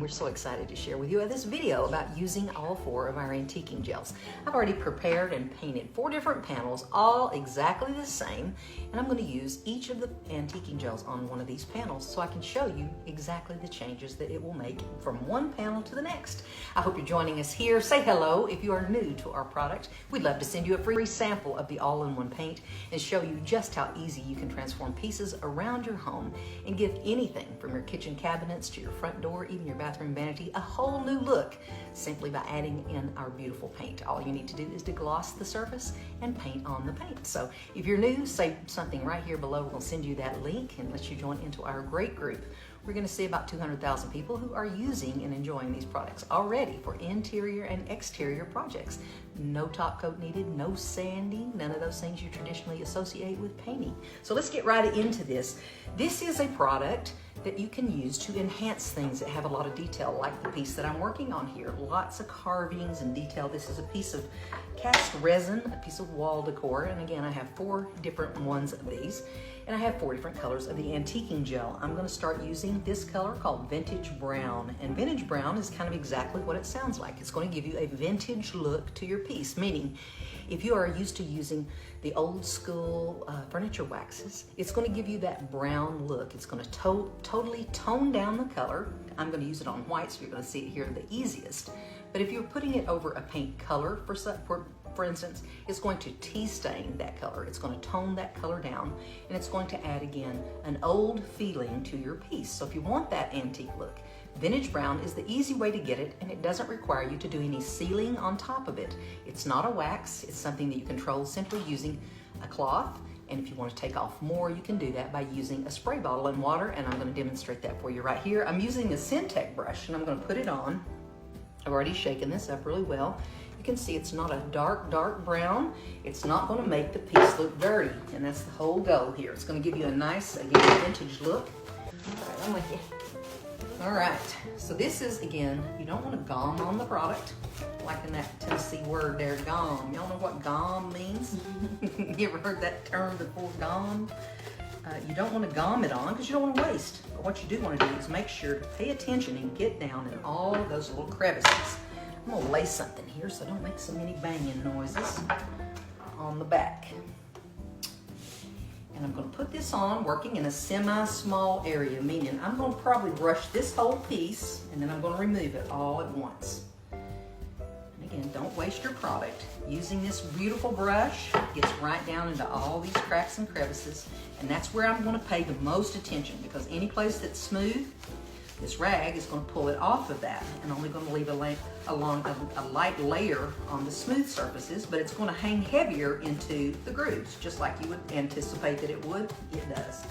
We're so excited to share with you this video about using all 4 of our antiquing gels. I've already prepared and painted 4 different panels, all exactly the same, and I'm going to use each of the antiquing gels on one of these panels so I can show you exactly the changes that it will make from one panel to the next. I hope you're joining us here. Say hello if you are new to our product. We'd love to send you a free sample of the all-in-one paint and show you just how easy you can transform pieces around your home and give anything from your kitchen cabinets to your front door, even your bathroom vanity, a whole new look simply by adding in our beautiful paint. All you need to do is to gloss the surface and paint on the paint. So if you're new, say something right here below. We'll send you that link and let you join into our great group. We're going to see about 200,000 people who are using and enjoying these products already for interior and exterior projects. No top coat needed, no sanding, none of those things you traditionally associate with painting. So let's get right into this. This is a product that you can use to enhance things that have a lot of detail, like the piece that I'm working on here. Lots of carvings and detail. This is a piece of cast resin, a piece of wall decor, and again, I have 4 different ones of these, and I have 4 different colors of the antiquing gel. I'm going to start using this color called Vintage Brown, and Vintage Brown is kind of exactly what it sounds like. It's going to give you a vintage look to your piece, meaning if you are used to using the old school furniture waxes, it's going to give you that brown look. It's going to totally tone down the color. I'm going to use it on white, so you're going to see it here the easiest. But if you're putting it over a paint color, for instance, it's going to tea stain that color. It's going to tone that color down, and it's going to add again an old feeling to your piece. So if you want that antique look, Vintage Brown is the easy way to get it, and it doesn't require you to do any sealing on top of it. It's not a wax. It's something that you control simply using a cloth. And if you want to take off more, you can do that by using a spray bottle and water, and I'm going to demonstrate that for you right here. I'm using a Syntec brush, and I'm going to put it on. I've already shaken this up really well. You can see it's not a dark brown. It's not going to make the piece look dirty, and that's the whole goal here. It's going to give you a nice, again, vintage look. All right, I'm with you. All right, so this is, again, you don't want to gom on the product, like in that Tennessee word there, gom. Y'all know what gom means? You ever heard that term before, gom? You don't want to gom it on because you don't want to waste. But what you do want to do is make sure to pay attention and get down in all of those little crevices. I'm going to lay something here so I don't make so many banging noises on the back. And I'm going to put this on working in a semi-small area, meaning I'm going to probably brush this whole piece and then I'm going to remove it all at once. And again, don't waste your product. Using this beautiful brush, it gets right down into all these cracks and crevices, and that's where I'm going to pay the most attention, because any place that's smooth, this rag is going to pull it off of that and only going to leave a light layer on the smooth surfaces, but it's going to hang heavier into the grooves, just like you would anticipate that it would. It does.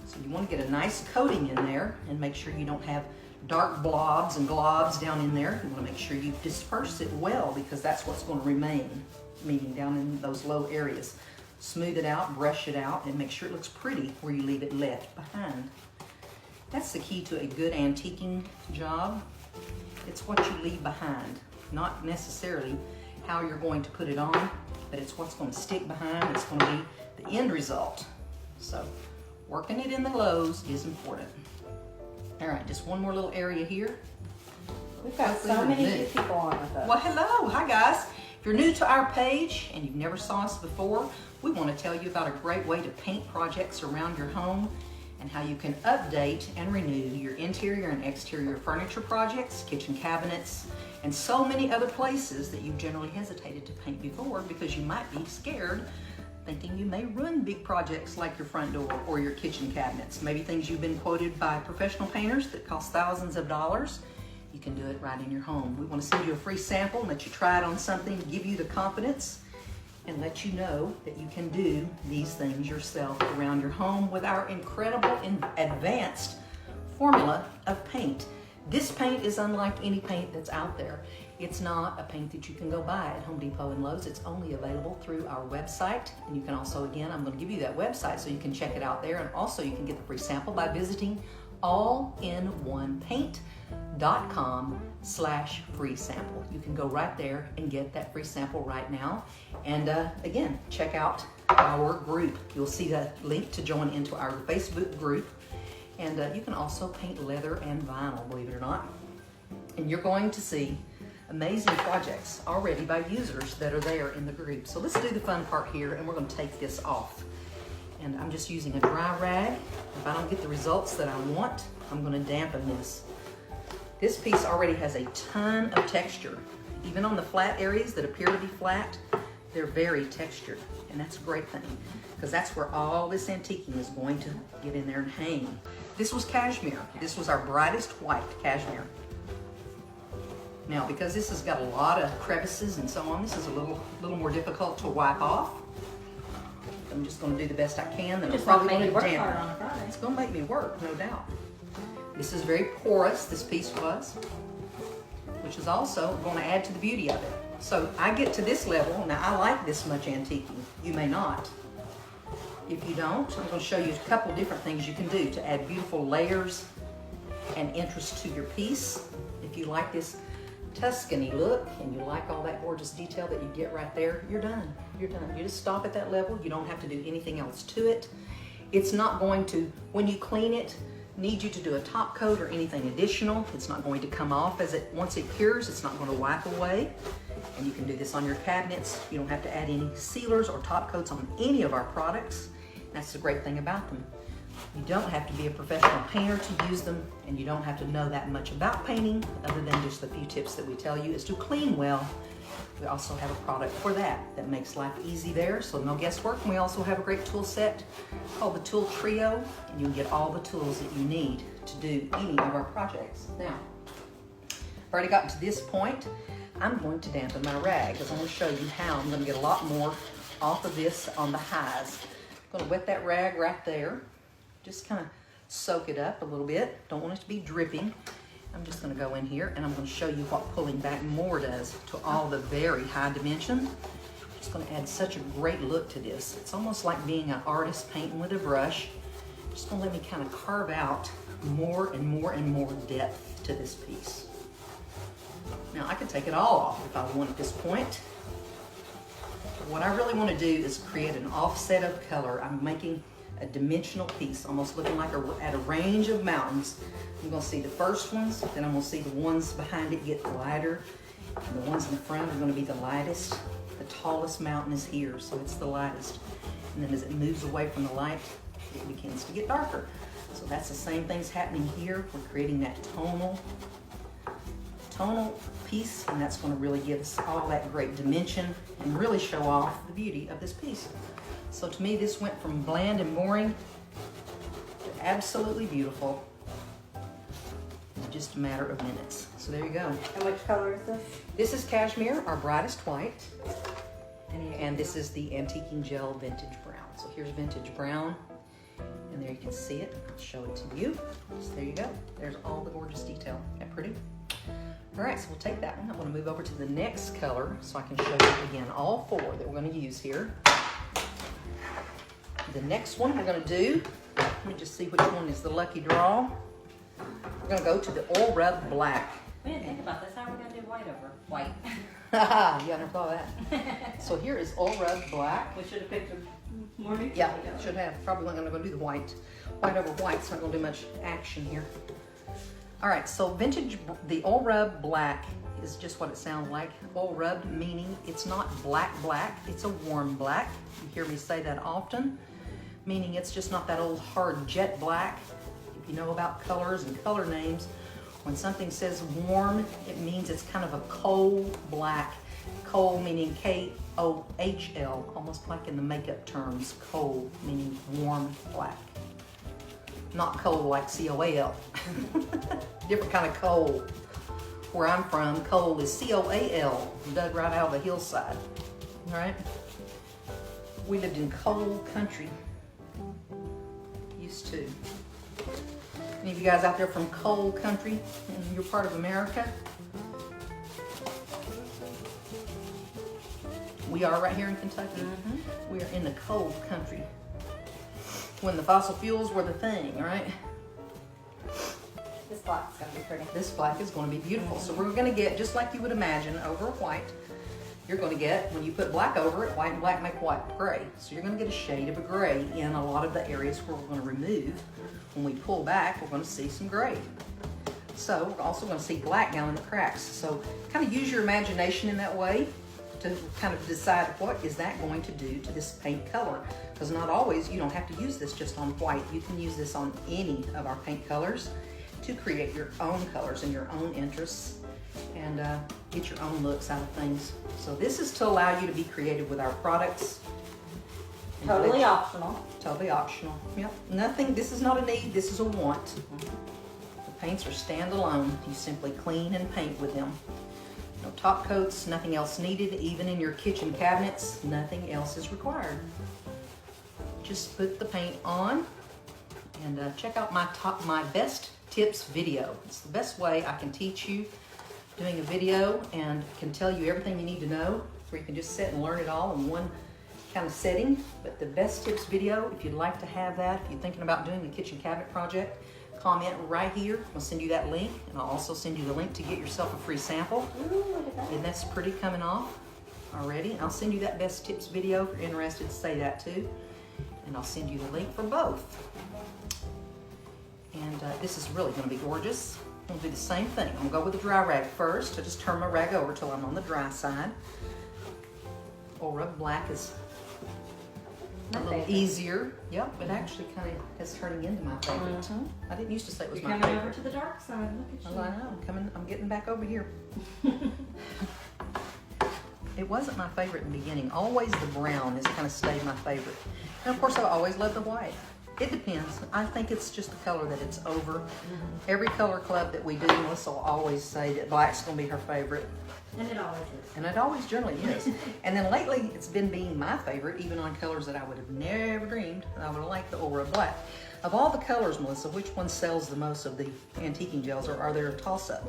So you want to get a nice coating in there and make sure you don't have dark blobs and globs down in there. You want to make sure you disperse it well, because that's what's going to remain, meaning down in those low areas. Smooth it out, brush it out, and make sure it looks pretty where you leave it left behind. That's the key to a good antiquing job. It's what you leave behind, not necessarily how you're going to put it on, but it's what's going to stick behind. It's going to be the end result. So working it in the lows is important. All right, just one more little area here. We've got so many new people on with us. Well, hello, hi guys. If you're new to our page and you've never saw us before, we want to tell you about a great way to paint projects around your home and how you can update and renew your interior and exterior furniture projects, kitchen cabinets, and so many other places that you've generally hesitated to paint before because you might be scared, thinking you may ruin big projects like your front door or your kitchen cabinets. Maybe things you've been quoted by professional painters that cost thousands of dollars. You can do it right in your home. We want to send you a free sample and let you try it on something, give you the confidence, and let you know that you can do these things yourself around your home with our incredible and advanced formula of paint. This paint is unlike any paint that's out there. It's not a paint that you can go buy at Home Depot and Lowe's. It's only available through our website. And you can also, again, I'm going to give you that website so you can check it out there. And also you can get the free sample by visiting allinOnepaint.com/free sample. You can go right there and get that free sample right now. And again, check out our group. You'll see the link to join into our Facebook group. And you can also paint leather and vinyl, believe it or not. And you're going to see amazing projects already by users that are there in the group. So let's do the fun part here, and we're going to take this off. And I'm just using a dry rag. If I don't get the results that I want, I'm going to dampen this. This piece already has a ton of texture. Even on the flat areas that appear to be flat, they're very textured. And that's a great thing, because that's where all this antiquing is going to get in there and hang. This was cashmere. This was our brightest white cashmere. Now, because this has got a lot of crevices and so on, this is a little more difficult to wipe off. I'm just going to do the best I can. Then I'm probably going to dampen. It's going to make me work, no doubt. This is very porous, this piece was, which is also going to add to the beauty of it. So I get to this level. Now, I like this much antiquing. You may not. If you don't, I'm going to show you a couple different things you can do to add beautiful layers and interest to your piece. If you like this Tuscany look and you like all that gorgeous detail that you get right there, you're done. You're done. You just stop at that level. You don't have to do anything else to it. It's not going to, when you clean it, need you to do a top coat or anything additional. It's not going to come off once it cures. It's not going to wipe away. And you can do this on your cabinets. You don't have to add any sealers or top coats on any of our products. That's the great thing about them. You don't have to be a professional painter to use them, and you don't have to know that much about painting other than just the few tips that we tell you is to clean well. We also have a product for that makes life easy there, so no guesswork. And we also have a great tool set called the Tool Trio, and you can get all the tools that you need to do any of our projects. Now, I've already gotten to this point. I'm going to dampen my rag because I'm going to show you how I'm going to get a lot more off of this on the highs. I'm going to wet that rag right there. Just kind of soak it up a little bit. Don't want it to be dripping. I'm just going to go in here and I'm going to show you what pulling back more does to all the very high dimension. It's going to add such a great look to this. It's almost like being an artist painting with a brush. Just going to let me kind of carve out more and more and more depth to this piece. Now I could take it all off if I want at this point. But what I really want to do is create an offset of color. I'm making a dimensional piece, almost looking like at a range of mountains. I'm going to see the first ones, then I'm going to see the ones behind it get lighter, and the ones in the front are going to be the lightest. The tallest mountain is here, so it's the lightest. And then as it moves away from the light, it begins to get darker. So that's the same thing's happening here. We're creating that tonal piece, and that's going to really give us all that great dimension and really show off the beauty of this piece. So to me, this went from bland and boring to absolutely beautiful in just a matter of minutes. So there you go. And which color is this? This is cashmere, our brightest white. And this is the Antiquing Gel Vintage Brown. So here's Vintage Brown. And there you can see it. I'll show it to you. So there you go. There's all the gorgeous detail. Isn't that pretty? All right, so we'll take that one. I'm going to move over to the next color so I can show you again all four that we're going to use here. The next one we're going to do, let me just see which one is the lucky draw. We're going to go to the Oil Rub Black. We didn't think about this. How are we going to do white over white? Haha, you never thought of that. So here is Oil Rub Black. We should have picked a more neutral. Yeah, should have. Probably not going to go do the white. White over white's not going to do much action here. All right, so the Oil Rub Black is just what it sounds like. Oil rub meaning it's not black, it's a warm black. You hear me say that often, meaning it's just not that old hard jet black. If you know about colors and color names, when something says warm, it means it's kind of a coal black. Coal meaning K-O-H-L, almost like in the makeup terms, coal meaning warm black. Not coal like C-O-A-L. Different kind of coal. Where I'm from, coal is C-O-A-L, dug right out of the hillside. All right? We lived in coal country. Used to. Any of you guys out there from coal country and you're part of America? We are right here in Kentucky. Mm-hmm. We are in the coal country. When the fossil fuels were the thing, right? This black's going to be pretty. This black is going to be beautiful. So we're going to get, just like you would imagine, over white. you're going to get, when you put black over it, white and black make white gray. So you're going to get a shade of a gray in a lot of the areas where we're going to remove. When we pull back, we're going to see some gray. So we're also going to see black down in the cracks. So kind of use your imagination in that way to kind of decide what is that going to do to this paint color. Because not always, you don't have to use this just on white. You can use this on any of our paint colors to create your own colors and your own interests and get your own looks out of things. So this is to allow you to be creative with our products. Totally optional. Totally optional. Yep. Nothing, this is not a need, this is a want. The paints are standalone. You simply clean and paint with them. No top coats, nothing else needed. Even in your kitchen cabinets, nothing else is required. Just put the paint on and check out my best tips video. It's the best way I can teach you doing a video and can tell you everything you need to know, where you can just sit and learn it all in one kind of setting. But the best tips video, if you'd like to have that, if you're thinking about doing a kitchen cabinet project, comment right here. I'll send you that link, and I'll also send you the link to get yourself a free sample. Ooh, look at that. And that's pretty coming off already. I'll send you that best tips video if you're interested to say that too. And I'll send you the link for both. And this is really going to be gorgeous. I'm going to do the same thing. I'm going to go with a dry rag first. I just turn my rag over till I'm on the dry side. Aura Black is a little easier. Yep, it actually kind of is turning into my favorite. I didn't used to say it was You're my coming favorite. over to the dark side. Look at you. Oh, I know. I'm getting back over here. It wasn't my favorite in the beginning. Always the brown has kind of stayed my favorite. And of course, I've always loved the white. It depends. I think it's just the color that it's over. Every color club that we do, Melissa will always say that black's going to be her favorite. And it always is. And it always generally is. And then lately, it's been being my favorite, even on colors that I would have never dreamed I would have liked the Aura Black. Of all the colors, Melissa, which one sells the most of the antiquing gels, or are there a toss-up?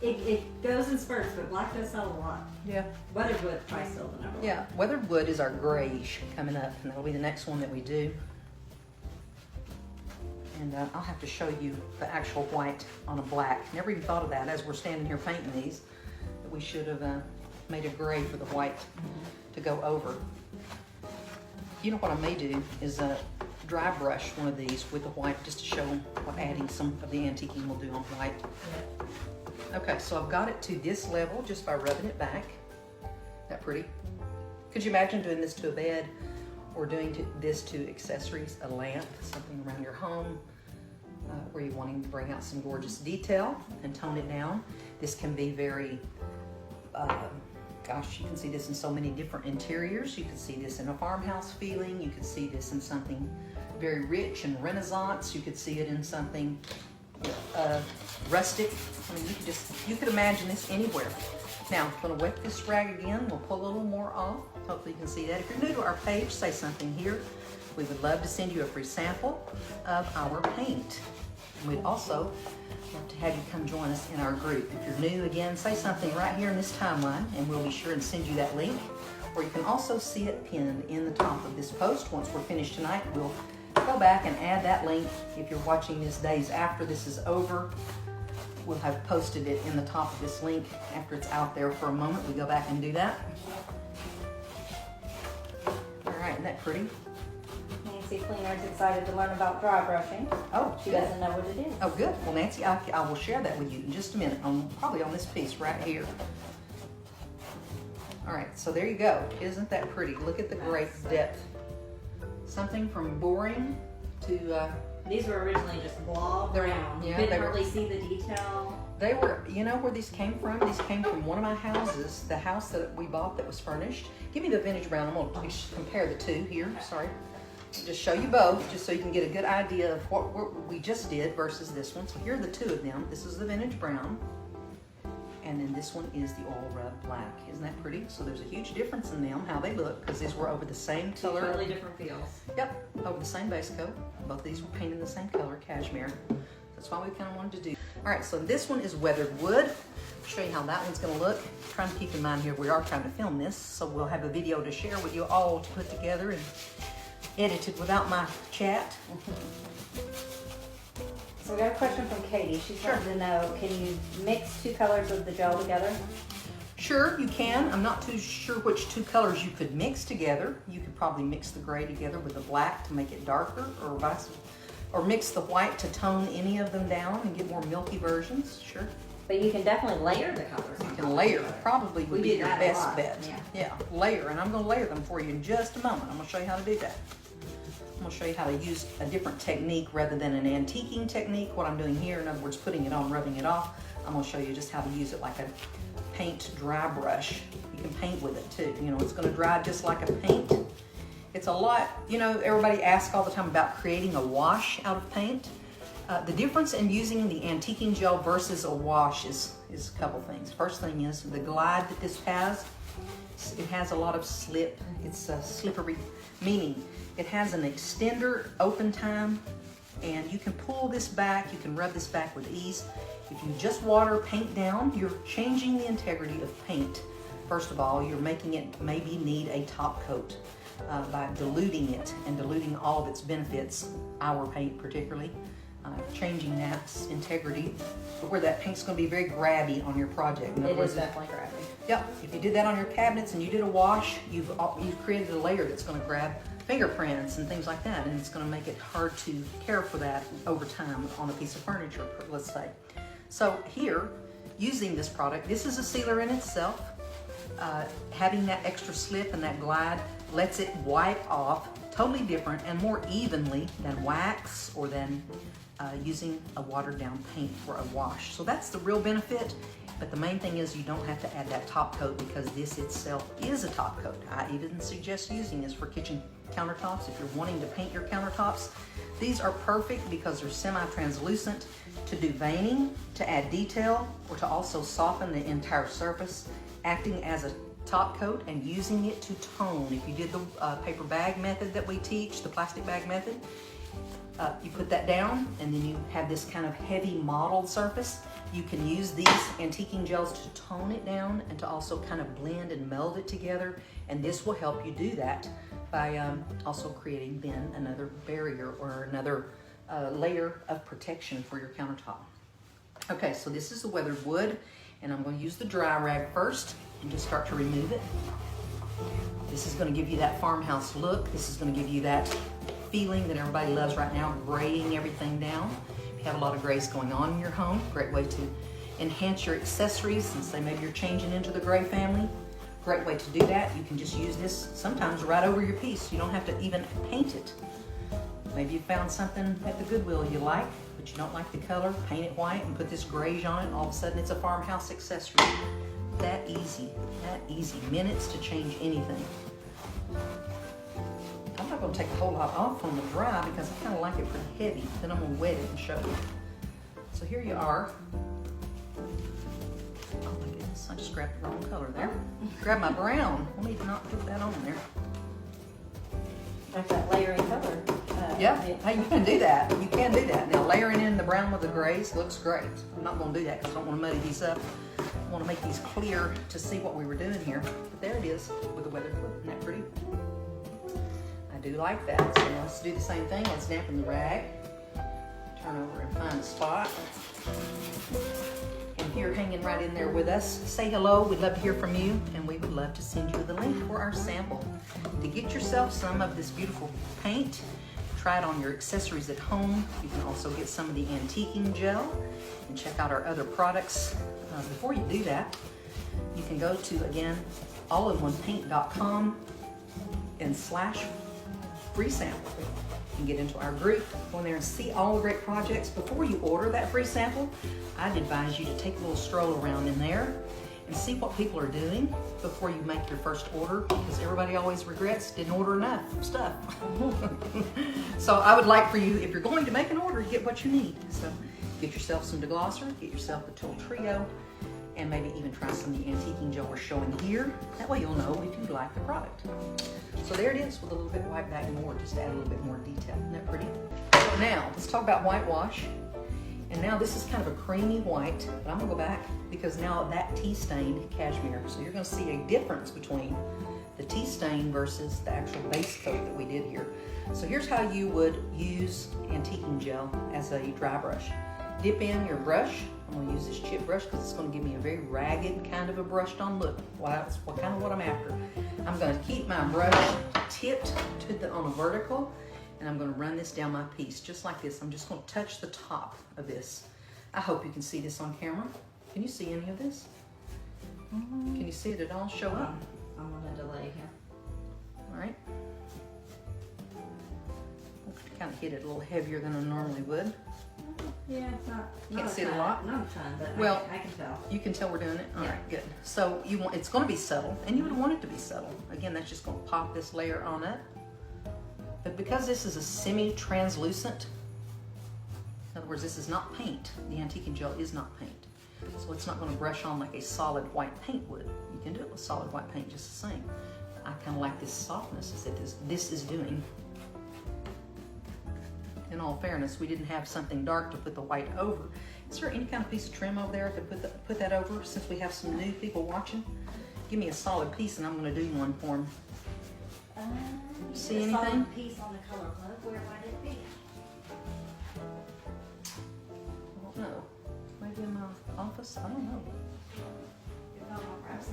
It goes in spurts, but black does sell a lot. Yeah. Weatherwood probably still the number one. Yeah, Weathered Wood is our grayish coming up, and that'll be the next one that we do. And I'll have to show you the actual white on a black. Never even thought of that as we're standing here painting these. That we should have made a gray for the white to go over. You know what I may do is dry brush one of these with the white just to show what adding some of the antiquing will do on white. Okay, so I've got it to this level just by rubbing it back. Isn't that pretty? Could you imagine doing this to a bed or doing this to accessories, a lamp, something around your home where you're wanting to bring out some gorgeous detail and tone it down? This can be very, gosh, you can see this in so many different interiors. You can see this in a farmhouse feeling. You could see this in something very rich and Renaissance. You could see it in something rustic. I mean, you could imagine this anywhere. Now, I'm going to wet this rag again. We'll pull a little more off. Hopefully you can see that. If you're new to our page, say something here. We would love to send you a free sample of our paint. And we'd also love to have you come join us in our group. If you're new, again, say something right here in this timeline, and we'll be sure and send you that link. Or you can also see it pinned in the top of this post. Once we're finished tonight, we'll go back and add that link. If you're watching this days after this is over, we'll have posted it in the top of this link after it's out there for a moment. We go back and do that. All right, isn't that pretty? Nancy Cleaner's excited to learn about dry brushing. Oh, She good. doesn't know what it is. Oh, good. Well, Nancy, I will share that with you in just a minute, probably on this piece right here. All right, so there you go. Isn't that pretty? Look at the great depth. Something from boring to... These were originally just blob brown. Yeah, You they couldn't were- really see the detail. They were, you know where these came from? These came from one of my houses, the house that we bought that was furnished. Give me the vintage brown. I'm going to compare the two here. Sorry. Just show you both, just so you can get a good idea of what we just did versus this one. So here are the two of them. This is the vintage brown. And then this one is the oil rub black. Isn't that pretty? So there's a huge difference in them, how they look, because these were over the same Two color. totally different feels. Yep, over the same base coat. Both of these were painted the same color, cashmere. That's why we kind of wanted to do. All right, so this one is Weathered Wood. I'll show you how that one's going to look. Trying to keep in mind here, we are trying to film this, so we'll have a video to share with you all to put together and edited without my chat. So we got a question from Katie. She's wanting to know, can you mix two colors of the gel together? Sure, you can. I'm not too sure which two colors you could mix together. You could probably mix the gray together with the black to make it darker, or mix the white to tone any of them down and get more milky versions. Sure. But you can definitely layer the colors. You can layer. Probably would be your best bet. Yeah. Layer, and I'm going to layer them for you in just a moment. I'm going to show you how to do that. I'm going to show you how to use a different technique rather than an antiquing technique. What I'm doing here, in other words, putting it on, rubbing it off, I'm going to show you just how to use it like a paint dry brush. You can paint with it too. You know, it's going to dry just like a paint. It's a lot, you know, everybody asks all the time about creating a wash out of paint. The difference in using the antiquing gel versus a wash is a couple things. First thing is the glide that this has. It has a lot of slip. It's slippery, meaning it has an extender open time, and you can pull this back. You can rub this back with ease. If you just water paint down, you're changing the integrity of paint. First of all, you're making it maybe need a top coat by diluting it and diluting all of its benefits, our paint particularly. Changing that integrity, but where that paint's going to be very grabby on your project. It is definitely grabby. Yep. If you did that on your cabinets and you did a wash, you've created a layer that's going to grab fingerprints and things like that, and it's going to make it hard to care for that over time on a piece of furniture, let's say. So here, using this product, this is a sealer in itself. Having that extra slip and that glide lets it wipe off totally different and more evenly than wax or than using a watered down paint for a wash. So that's the real benefit, but the main thing is you don't have to add that top coat because this itself is a top coat. I even suggest using this for kitchen countertops if you're wanting to paint your countertops. These are perfect because they're semi-translucent to do veining, to add detail, or to also soften the entire surface, acting as a top coat and using it to tone. If you did the paper bag method that we teach, the plastic bag method, you put that down and then you have this kind of heavy mottled surface. You can use these antiquing gels to tone it down and to also kind of blend and meld it together, and this will help you do that by also creating then another barrier or another layer of protection for your countertop. Okay, so this is the weathered wood, and I'm going to use the dry rag first and just start to remove it. This is going to give you that farmhouse look. This is going to give you that feeling that everybody loves right now, graying everything down. If you have a lot of grays going on in your home, great way to enhance your accessories, and say maybe you're changing into the gray family. Great way to do that. You can just use this sometimes right over your piece. You don't have to even paint it. Maybe you found something at the Goodwill you like, but you don't like the color, paint it white and put this grayish on it, and all of a sudden it's a farmhouse accessory. That easy, minutes to change anything. I'm not going to take a whole lot off on the dry because I kind of like it pretty heavy. Then I'm going to wet it and show you. So here you are. Oh my goodness, I just grabbed the wrong color there. Grab my brown. I need to not put that on there. Like that layering color. Yeah, hey, you can do that. You can do that. Now layering in the brown with the grays looks great. I'm not going to do that because I don't want to muddy these up. I want to make these clear to see what we were doing here. But there it is with the weathered wood. Isn't that pretty? I do like that. So let's do the same thing. Let's dampen the rag. Turn over and find a spot. And if you're hanging right in there with us, say hello. We'd love to hear from you, and we would love to send you the link for our sample. To get yourself some of this beautiful paint, try it on your accessories at home. You can also get some of the antiquing gel and check out our other products. Before you do that, you can go to, again, allinOnePaint.com and /free sample. You can get into our group, go in there and see all the great projects. Before you order that free sample, I'd advise you to take a little stroll around in there and see what people are doing before you make your first order, because everybody always regrets didn't order enough stuff. So I would like for you, if you're going to make an order, get what you need. So get yourself some deglosser, get yourself the Tool Trio, and maybe even try some of the antiquing gel we're showing here. That way you'll know if you like the product. So there it is with a little bit white back more, just to add a little bit more detail. Isn't that pretty? So now let's talk about whitewash. And now this is kind of a creamy white, but I'm gonna go back because now that tea stained cashmere. So you're gonna see a difference between the tea stain versus the actual base coat that we did here. So here's how you would use antiquing gel as a dry brush. dip in your brush. I'm going to use this chip brush because it's going to give me a very ragged kind of a brushed on look. Well, that's kind of what I'm after. I'm going to keep my brush tipped on a vertical, and I'm going to run this down my piece just like this. I'm just going to touch the top of this. I hope you can see this on camera. Can you see any of this? Can you see it at all show up? I'm on a delay here. All right. Kind of hit it a little heavier than I normally would. Yeah, it's not. You can see it a lot. Not a ton, but well, I can tell. You can tell we're doing it. All yeah. right, good. So it's going to be subtle, and you would want it to be subtle. Again, that's just going to pop this layer on up. But because this is a semi-translucent, in other words, this is not paint. The antiquing gel is not paint, so it's not going to brush on like a solid white paint would. You can do it with solid white paint just the same. I kind of like this softness that this is doing. In all fairness, we didn't have something dark to put the white over. Is there any kind of piece of trim over there to put that over, since we have some new people watching? Give me a solid piece and I'm going to do one for them. See anything? A solid piece on the color club. Where might it be? I don't know. Maybe in my office? I don't know.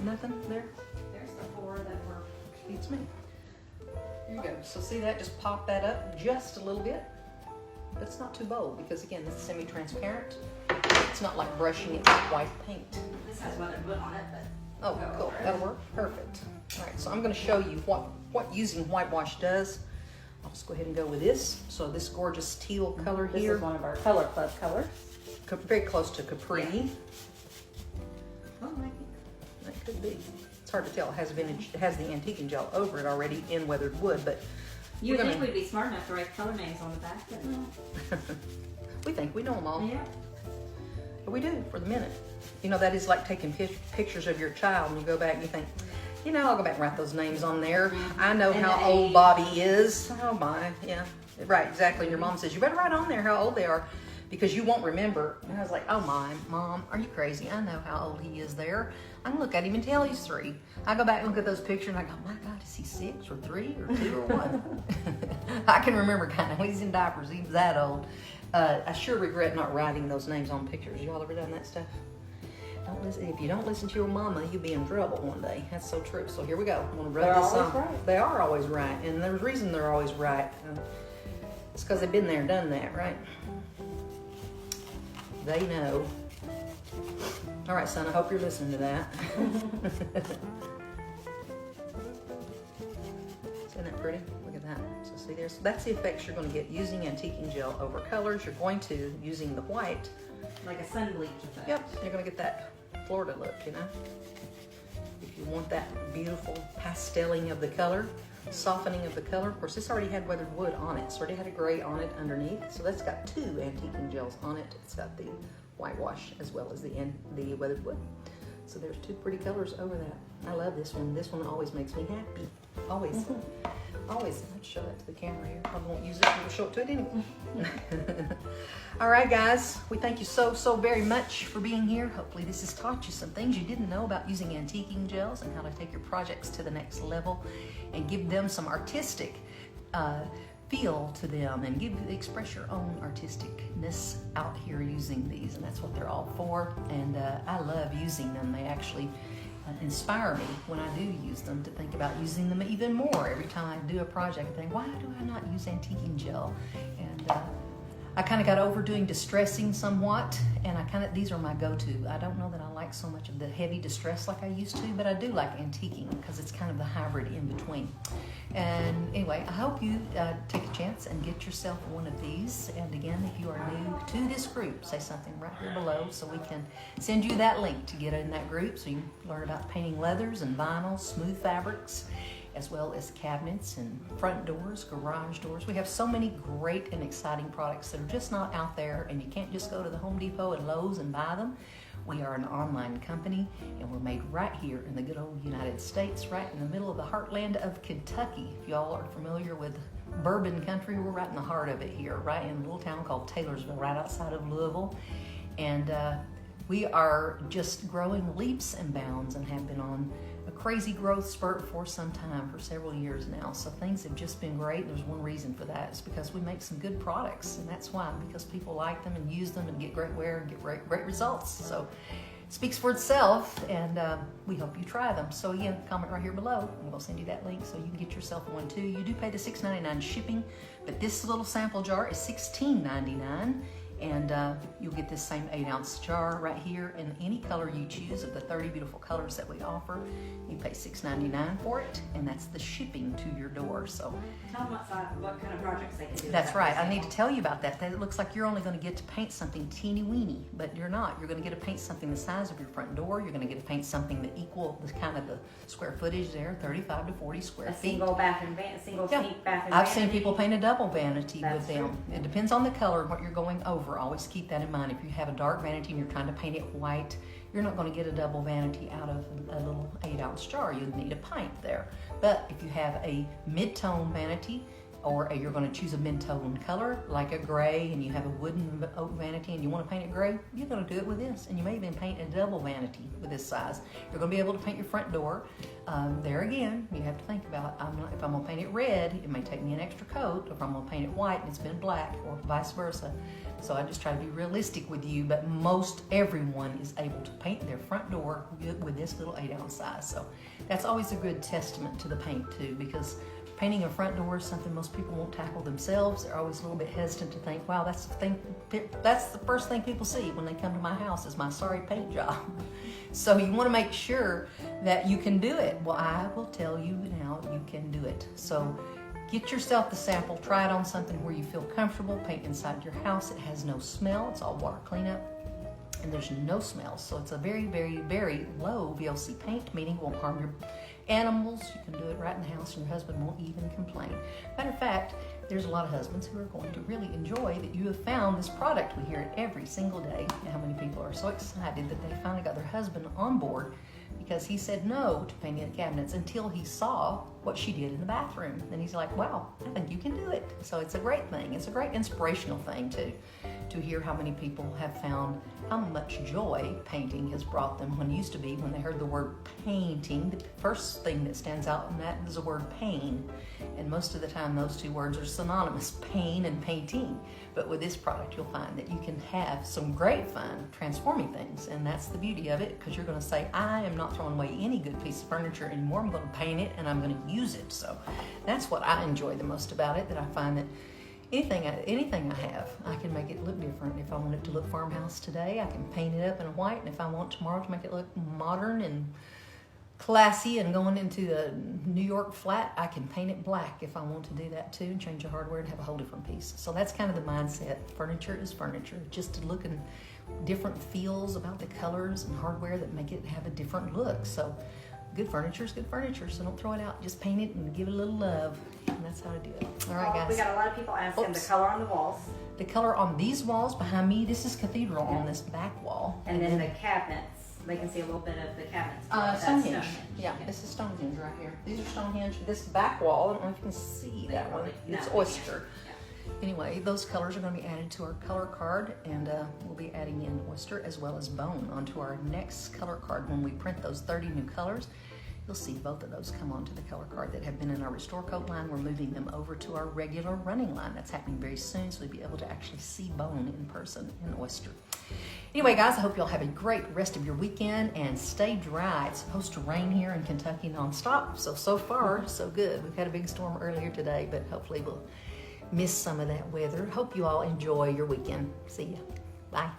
Nothing there? There's the 4 that were. Beats me. Here you go. So see that? Just pop that up just a little bit. But it's not too bold because again, this is semi-transparent. It's not like brushing it with white paint. This has weathered wood on it, but. Oh, cool. That'll work. Perfect. All right, so I'm going to show you what using whitewash does. I'll just go ahead and go with this. So this gorgeous teal color This here. is one of our color club colors. Very close to Capri. Yeah. Oh, maybe. That could be. It's hard to tell. It has vintage. It has the antiquing gel over it already in weathered wood, but you would think we'd be smart enough to write color names on the back, but no. we think we know them all. Yeah. But we do for the minute. You know, that is like taking pictures of your child and you go back and you think, you know, I'll go back and write those names on there. I know and how old Bobby is. Oh my, yeah. Right, exactly. And your mom says, you better write on there how old they are because you won't remember. And I was like, oh my, Mom, are you crazy? I know how old he is there. I can look at him and tell he's 3. I go back and look at those pictures and I go, my God, is he 6 or 3 or 2 or what? I can remember kind of when he's in diapers, he was that old. I sure regret not writing those names on pictures. Y'all ever done that stuff? Don't listen. If you don't listen to your mama, you'll be in trouble one day. That's so true. So here we go. I'm gonna rub this on. Right. They are always right, and there's a reason they're always right. It's because they've been there and done that, right? They know. All right, son. I hope you're listening to that. Isn't that pretty? Look at that. So see, that's the effects you're going to get using antiquing gel over colors. You're going to using the white. Like a sun bleach effect. Yep, you're going to get that Florida look, you know. If you want that beautiful pastelling of the color, softening of the color. Of course, this already had weathered wood on it. It's already had a gray on it underneath. So that's got 2 antiquing gels on it. It's got the whitewash as well as the weathered wood. So there's 2 pretty colors over that. I love this one. This one always makes me happy. Always. Always. Let's show that to the camera here. I won't use it. We'll show it to it anyway. All right, guys. We thank you so very much for being here. Hopefully this has taught you some things you didn't know about using antiquing gels and how to take your projects to the next level and give them some artistic feel to them and express your own artisticness out here using these. And that's what they're all for. And I love using them. They actually inspire me when I do use them to think about using them even more. Every time I do a project, I think, why do I not use antiquing gel? And I kind of got overdoing distressing somewhat, and these are my go-to. I don't know that I like so much of the heavy distress like I used to, but I do like antiquing because it's kind of the hybrid in between. And anyway, I hope you take a chance and get yourself one of these. And again, if you are new to this group, say something right here below so we can send you that link to get in that group so you can learn about painting leathers and vinyls, smooth fabrics, as well as cabinets and front doors, garage doors. We have so many great and exciting products that are just not out there, and you can't just go to the Home Depot and Lowe's and buy them. We are an online company, and we're made right here in the good old United States, right in the middle of the heartland of Kentucky. If y'all are familiar with bourbon country, we're right in the heart of it here, right in a little town called Taylorsville, right outside of Louisville. And We are just growing leaps and bounds and have been on a crazy growth spurt for some time, for several years now. So things have just been great. There's one reason for that. It's because we make some good products, and that's why, because people like them and use them and get great wear and get great results. So it speaks for itself, and we hope you try them. So again, comment right here below, and we'll send you that link so you can get yourself one too. You do pay the $6.99 shipping, but this little sample jar is $16.99. And you'll get this same 8-ounce jar right here in any color you choose of the 30 beautiful colors that we offer. You pay $6.99 for it, and that's the shipping to your door. So Tell them what kind of projects they can do. that's right. I need to tell you about that. It looks like you're only going to get to paint something teeny weeny, but you're not. You're going to get to paint something the size of your front door. You're going to get to paint something that equal the kind of the square footage there, 35 to 40 square feet. Single bathroom, single sink bathroom. I've seen people paint a double vanity That's with them. true. It depends on the color and what you're going over. Always keep that in mind. If you have a dark vanity and you're trying to paint it white, you're not going to get a double vanity out of a little 8-ounce jar. You'd need a pint there. But if you have a mid-tone vanity, or you're going to choose a mid-tone color like a gray, and you have a wooden oak vanity and you want to paint it gray, you're going to do it with this. And you may even paint a double vanity with this size. You're going to be able to paint your front door. There again, you have to think about, if I'm going to paint it red, it may take me an extra coat. If I'm going to paint it white and it's been black, or vice versa. So I just try to be realistic with you, but most everyone is able to paint their front door with this little 8-ounce size. So that's always a good testament to the paint too, because painting a front door is something most people won't tackle themselves. They're always a little bit hesitant to think, wow, that's the first thing people see when they come to my house is my sorry paint job. So you want to make sure that you can do it. Well, I will tell you now, you can do it. So get yourself the sample, try it on something where you feel comfortable, paint inside your house. It has no smell, it's all water cleanup, and there's no smell. So it's a very, very, very low VOC paint, meaning it won't harm your animals. You can do it right in the house and your husband won't even complain. Matter of fact, there's a lot of husbands who are going to really enjoy that you have found this product. We hear it every single day. And how many people are so excited that they finally got their husband on board, because he said no to painting the cabinets until he saw what she did in the bathroom. And he's like, wow, I think you can do it. So it's a great thing. It's a great inspirational thing to hear how many people have found how much joy painting has brought them. When it used to be, when they heard the word painting, the first thing that stands out in that is the word pain. And most of the time those two words are synonymous, pain and painting. But with this product, you'll find that you can have some great fun transforming things. And that's the beauty of it, because you're going to say, I am not throwing away any good piece of furniture anymore. I'm going to paint it and I'm going to use it. So that's what I enjoy the most about it, that I find that anything I have, I can make it look different. If I want it to look farmhouse today, I can paint it up in white. And if I want tomorrow to make it look modern and classy and going into a New York flat, I can paint it black if I want to do that too, and change the hardware and have a whole different piece. So that's kind of the mindset. Furniture is furniture. Just looking different feels about the colors and hardware that make it have a different look. So good furniture is good furniture, so don't throw it out. Just paint it and give it a little love. And that's how to do it. All right, guys. We got a lot of people asking the color on the walls. The color on these walls behind me, this is cathedral on this back wall. And then the cabinets. They can see a little bit of the cabinets. Stonehenge. Yeah, this is Stonehenge right here. These are Stonehenge. This back wall, I don't know if you can see that one. It's oyster. Anyway, those colors are going to be added to our color card, and we'll be adding in oyster as well as bone onto our next color card. When we print those 30 new colors, you'll see both of those come onto the color card that have been in our Restore Coat line. We're moving them over to our regular running line. That's happening very soon, so you'll be able to actually see bone in person in oyster. Anyway, guys, I hope you'll have a great rest of your weekend and stay dry. It's supposed to rain here in Kentucky nonstop, so far, so good. We've had a big storm earlier today, but hopefully we'll miss some of that weather. Hope you all enjoy your weekend. See ya. Bye.